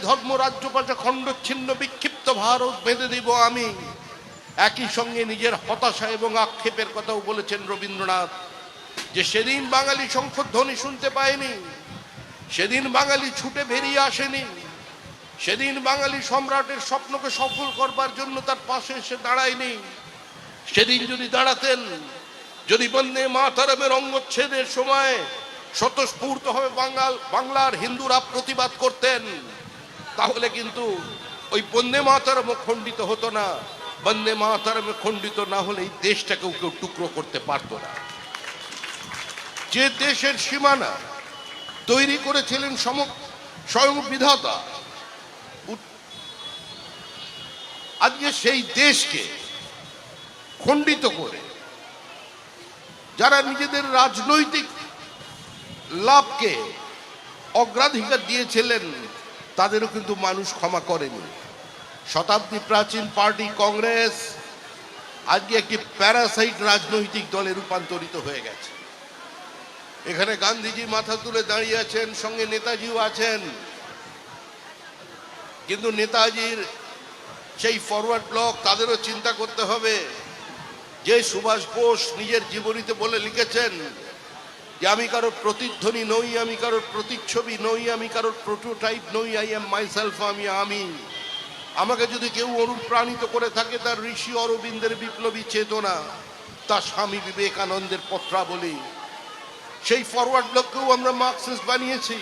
ধর্ম রাজ্য পাশে খণ্ডচ্ছিন্ন বিক্ষিপ্ত ভারত বেঁধে দিব আমি। একই সঙ্গে নিজের হতাশা এবং আক্ষেপের কথাও বলেছেন রবীন্দ্রনাথ, যে সেদিন বাঙালি শঙ্খধ্বনি শুনতে পায়নি, সেদিন বাঙালি ছুটে বেরিয়ে আসেনি, সেদিন বাঙালি সম্রাটের স্বপ্নকে সফল করবার জন্য তার পাশে এসে দাঁড়ায়নি। সেদিন যদি দাঁড়াতেন, যদি বন্দে মাতরমের অঙ্গচ্ছেদের সময় স্বতঃস্ফূর্তভাবে বাংলার হিন্দুরা প্রতিবাদ করতেন, তাহলে কিন্তু ওই বন্দে মাতরম খণ্ডিত হতো না। বন্দে মাতরম খণ্ডিত না হলে এই দেশটাকেও কেউ টুকরো করতে পারতো না। যে দেশের সীমানা তৈরি করেছিলেন স্বয়ং বিধাতা, আজকে সেই দেশকে খণ্ডিত করে যারা নিজেদের রাজনৈতিক লাভকে অগ্রাধিকার দিয়েছিলেন, তাদেরও কিন্তু মানুষ ক্ষমা করেনি। শতাব্দী প্রাচীন পার্টি কংগ্রেস আজকে একটি প্যারাসাইট রাজনৈতিক দলে রূপান্তরিত হয়ে গেছে। এখানে গান্ধীজি মাথা তুলে দাঁড়িয়ে আছেন, সঙ্গে নেতাজিও আছেন, কিন্তু নেতাজির সেই ফরওয়ার্ড ব্লক তাদেরও চিন্তা করতে হবে। যে সুভাষ বোস নিজের জীবনীতে বলে লিখেছেন যে আমি কারোর প্রতিধ্বনি নই, আমি কারোর প্রতিচ্ছবি নই, আমি কারোর প্রোটোটাইপ নই, আই এম মাইসেলফ, আমি। আমাকে যদি কেউ অনুপ্রাণিত করে থাকে, তার ঋষি অরবিন্দের বিপ্লবী চেতনা, তার স্বামী বিবেকানন্দের পত্রাবলী। সেই ফরওয়ার্ড ব্লককেও আমরা মার্কসিস্ট বানিয়েছি,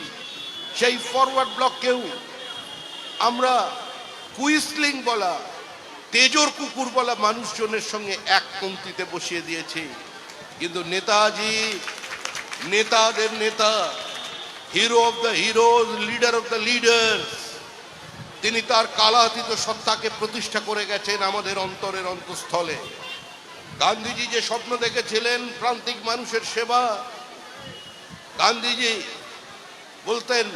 সেই ফরওয়ার্ড ব্লককেও আমরা কুইসলিং বলা, তেজর কুকুর বলা মানুষজনের সঙ্গে এক পংক্তিতে বসিয়ে দিয়েছি। কিন্তু নেতাজি নেতাদের নেতা, hero of the heroes, leader of the leaders, তিনি তার কালাতীত সত্তাকে প্রতিষ্ঠা করে গেছেন আমাদের অন্তরের অন্তঃস্থলে। গান্ধীজি যে স্বপ্ন দেখেছিলেন প্রান্তিক মানুষের সেবা, গান্ধীজি বলতেন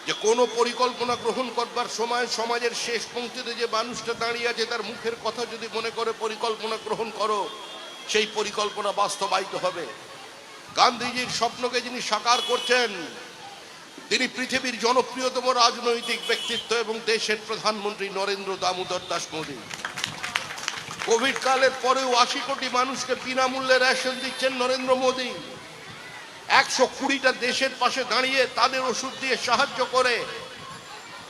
যে কোনো পরিকল্পনা গ্রহণ করবার সময় সমাজের শেষ পংক্তিতে যে মানুষটা দাঁড়িয়ে আছে তার মুখের কথা যদি মনে করে পরিকল্পনা গ্রহণ করো, সেই পরিকল্পনা বাস্তবায়িত হবে। গান্ধীজির স্বপ্নকে যিনি সাকার করছেন, তিনি পৃথিবীর জনপ্রিয়তম রাজনৈতিক ব্যক্তিত্ব এবং দেশের প্রধানমন্ত্রী নরেন্দ্র দামোদর দাস মোদী। কোভিড কালের পরেও 80 কোটি মানুষকে বিনামূল্যে রেশন দিচ্ছেন নরেন্দ্র মোদী। 120টা দেশের পাশে দাঁড়িয়ে তাদের ওষুধ দিয়ে সাহায্য করে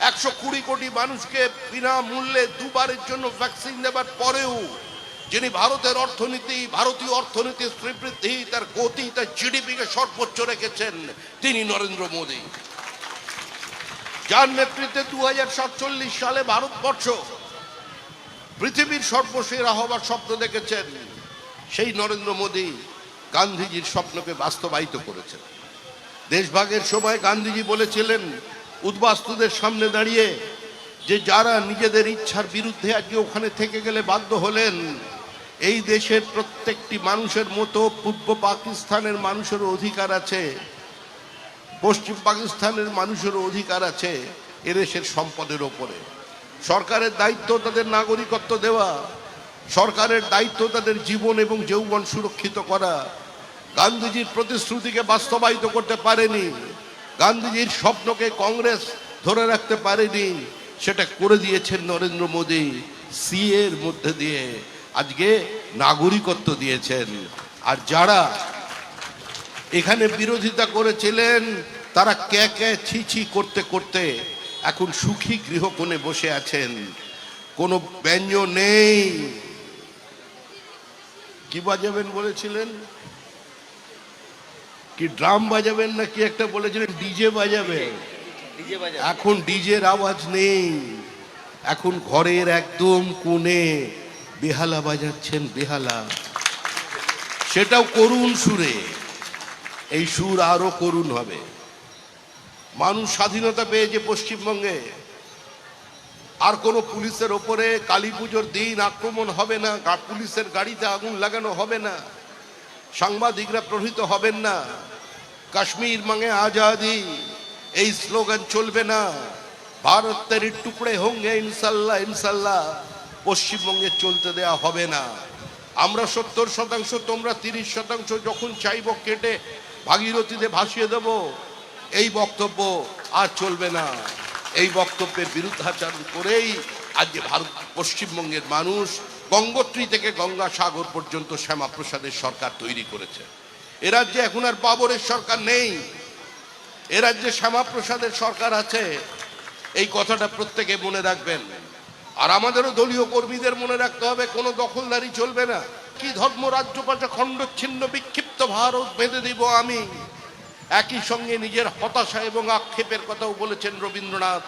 120 কোটি মানুষকে বিনামূল্যে দুবারের জন্য ভ্যাকসিন দেবার পরেও যিনি ভারতীয় অর্থনীতির শ্রীবৃদ্ধি, তার গতি, তার জিডিপিকে সর্বোচ্চ রেখেছেন, তিনি নরেন্দ্র মোদী। যার নেতৃত্বে 2047 সালে ভারতবর্ষ পৃথিবীর সর্বসেরা হবার স্বপ্ন দেখেছেন, সেই নরেন্দ্র মোদী গান্ধীজির স্বপ্নকে বাস্তবায়িত করেছেন। দেশভাগের সময় গান্ধীজি বলেছিলেন উদ্বাস্তুদের সামনে দাঁড়িয়ে যে যারা নিজেদের ইচ্ছার বিরুদ্ধে আজকে ওখানে থেকে গেলে বাধ্য হলেন, এই দেশের প্রত্যেকটি মানুষের মতো পূর্ব পাকিস্তানের মানুষেরও অধিকার আছে, পশ্চিম পাকিস্তানের মানুষেরও অধিকার আছে এদেশের সম্পদের ওপরে। সরকারের দায়িত্ব তাদের নাগরিকত্ব দেওয়া, সরকারের দায়িত্ব তাদের জীবন এবং যৌবন সুরক্ষিত করা। গান্ধীজির প্রতিশ্রুতিকে বাস্তবায়িত করতে পারেনি, গান্ধীজির স্বপ্নকে কংগ্রেস ধরে রাখতে পারেনি, সেটা করে দিয়েছেন নরেন্দ্র মোদী। সিএ এর মধ্যে দিয়ে আজকে নাগরিকত্ব দিয়েছেন। আর যারা এখানে বিরোধিতা করেছিলেন, তারা কে ছি ছি করতে করতে এখন সুখী গৃহকোণে বসে আছেন, কোনো ব্যঞ্জন নেই। কি বাজাবেন বলেছিলেন, কি ড্রাম বাজাবেন না কি একটা বলেছিলেন, ডিজে বাজাবেন। এখন ডিজের আওয়াজ নেই, এখন ঘরের একদম কোণে বেহালা বাজাচ্ছেন, বেহালা, সেটাও করুণ সুরে। এই সুর আরো করুণ হবে। মানুষ স্বাধীনতা পেয়েছে পশ্চিমবঙ্গে, আর কোনো পুলিশের ওপরে কালী পুজোর দিন আক্রমণ হবে না, পুলিশের গাড়িতে আগুন লাগানো হবে না, সাংবাদিকরা প্রহৃত হবেন না, কাশ্মীর মাঙ্গে আজাদি এই স্লোগান চলবে না, ভারত তেরি টুকরে হোঙ্গে ইনশাল্লাহ ইনশাল্লাহ পশ্চিমবঙ্গে চলতে দেয়া হবে না। আমরা 70%, তোমরা 30%, যখন চাইব কেটে ভাগীরথীতে ভাসিয়ে দেব, এই বক্তব্য আর চলবে না। এই বক্তব্যের বিরুদ্ধাচরণ করেই আজকে ভারত পশ্চিমবঙ্গের মানুষ গঙ্গোত্রী থেকে গঙ্গাসাগর পর্যন্ত শ্যামাপ্রসাদের সরকার তৈরি করেছে। এ রাজ্যে এখন আর বাবরের সরকার নেই, এ রাজ্যে শ্যামাপ্রসাদের সরকার আছে। এই কথাটা প্রত্যেকে মনে রাখবেন। আর আমাদেরও দলীয় কর্মীদের মনে রাখতে হবে, কোনো দখলদারি চলবে না। কি ধর্ম রাজ্য পাশে খণ্ডচ্ছিন্ন বিক্ষিপ্ত ভারত বেঁধে দিব আমি। একই সঙ্গে নিজের হতাশা এবং আক্ষেপের কথাও বলেছেন রবীন্দ্রনাথ,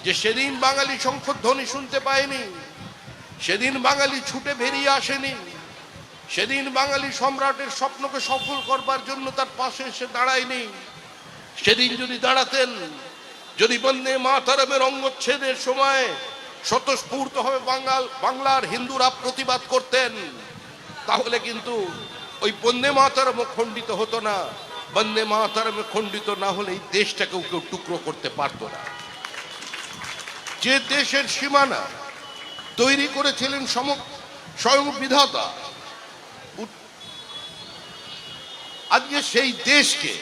যে সেদিন বাঙালি শঙ্খধ্বনি শুনতে পায়নি, সেদিন বাঙালি ছুটে বেরিয়ে আসেনি, সেদিন বাঙালি সম্রাটের স্বপ্নকে সফল করবার জন্য তার পাশে এসে দাঁড়ায়নি। সেদিন যদি দাঁড়াতেন, যদি বন্দে মাতরমের অঙ্গচ্ছেদের সময় স্বতঃস্ফূর্তভাবে বাংলার হিন্দুরা প্রতিবাদ করতেন, তাহলে কিন্তু ওই বন্দে মাতরম খণ্ডিত হতো না। বন্দে মাতরম খণ্ডিত না হলে এই দেশটাকেও কেউ টুকরো করতে পারত না। যে দেশের সীমানা তৈরি করেছিলেন স্বয়ং বিধাতা, আজকে সেই দেশকে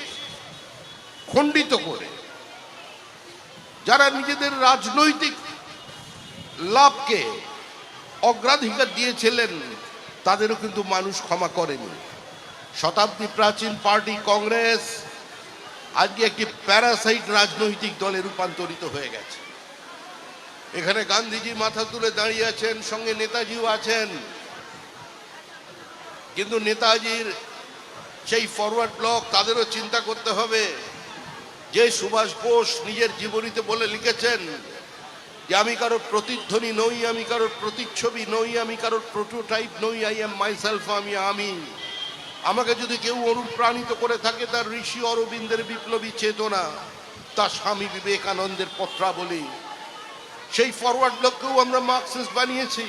খণ্ডিত করে যারা নিজেদের রাজনৈতিক লাভকে অগ্রাধিকার দিয়েছিলেন, তাদেরও কিন্তু মানুষ ক্ষমা করেনি। শতাব্দী প্রাচীন পার্টি কংগ্রেস আজকে একটি প্যারাসাইট রাজনৈতিক দলে রূপান্তরিত হয়ে গেছে। এখানে গান্ধীজি মাথা তুলে দাঁড়িয়ে আছেন, সঙ্গে নেতাজিও আছেন, কিন্তু নেতাজির সেই ফরওয়ার্ড ব্লক তাদেরও চিন্তা করতে হবে। যে সুভাষ বোস নিজের জীবনীতে বলে লিখেছেন যে আমি কারোর প্রতিধ্বনি নই, আমি কারোর প্রতিচ্ছবি নই, আমি কারোর প্রোটোটাইপ নই, আই এম মাইসেলফ, আমি। আমাকে যদি কেউ অনুপ্রাণিত করে থাকে, তার ঋষি অরবিন্দের বিপ্লবী চেতনা, তার স্বামী বিবেকানন্দের পত্রাবলী। সেই ফরওয়ার্ড ব্লককেও আমরা মার্কসিস্ট বানিয়েছি,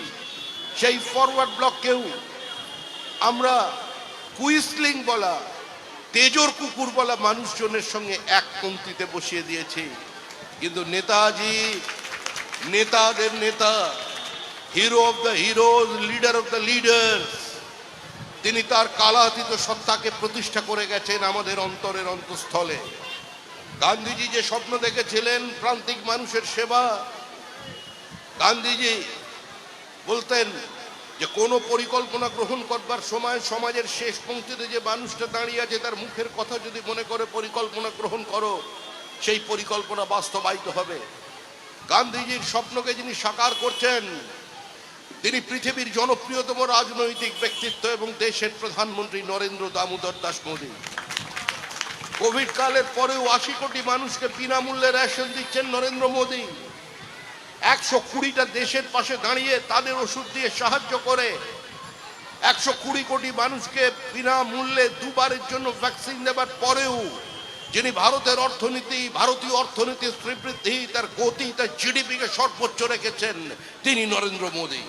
সেই ফরওয়ার্ড ব্লককেও আমরা কুইসলিং বলা, তেজর কুকুর বলা মানুষজনের সঙ্গে এক পংক্তিতে বসিয়ে দিয়েছি। কিন্তু নেতাজি নেতাদের নেতা, hero of the heroes, leader of the leaders, তিনি তার কালাতীত সত্তাকে প্রতিষ্ঠা করে গেছেন আমাদের অন্তরের অন্তঃস্থলে। গান্ধীজি যে স্বপ্ন দেখেছিলেন প্রান্তিক মানুষের সেবা, গান্ধীজি বলতেন যে কোনো পরিকল্পনা গ্রহণ করবার সময় সমাজের শেষ পংক্তিতে যে মানুষটা দাঁড়িয়ে আছে তার মুখের কথা যদি মনে করে পরিকল্পনা গ্রহণ করো, সেই পরিকল্পনা বাস্তবায়িত হবে। গান্ধীজির স্বপ্নকে যিনি সাকার করছেন, তিনি পৃথিবীর জনপ্রিয়তম রাজনৈতিক ব্যক্তিত্ব এবং দেশের প্রধানমন্ত্রী নরেন্দ্র দামোদর দাস মোদী। কোভিড কালের পরেও 80 কোটি মানুষকে বিনামূল্যে রেশন দিচ্ছেন নরেন্দ্র মোদী। 120টা দেশের পাশে দাঁড়িয়ে তাদের ওষুধ দিয়ে সাহায্য করে 120 কোটি মানুষকে বিনামূল্যে দুবারের জন্য ভ্যাকসিন দেবার পরেও যিনি ভারতীয় অর্থনীতির শ্রীবৃদ্ধি, তার গতি, তার জিডিপিকে সর্বোচ্চ রেখেছেন, তিনি নরেন্দ্র মোদী।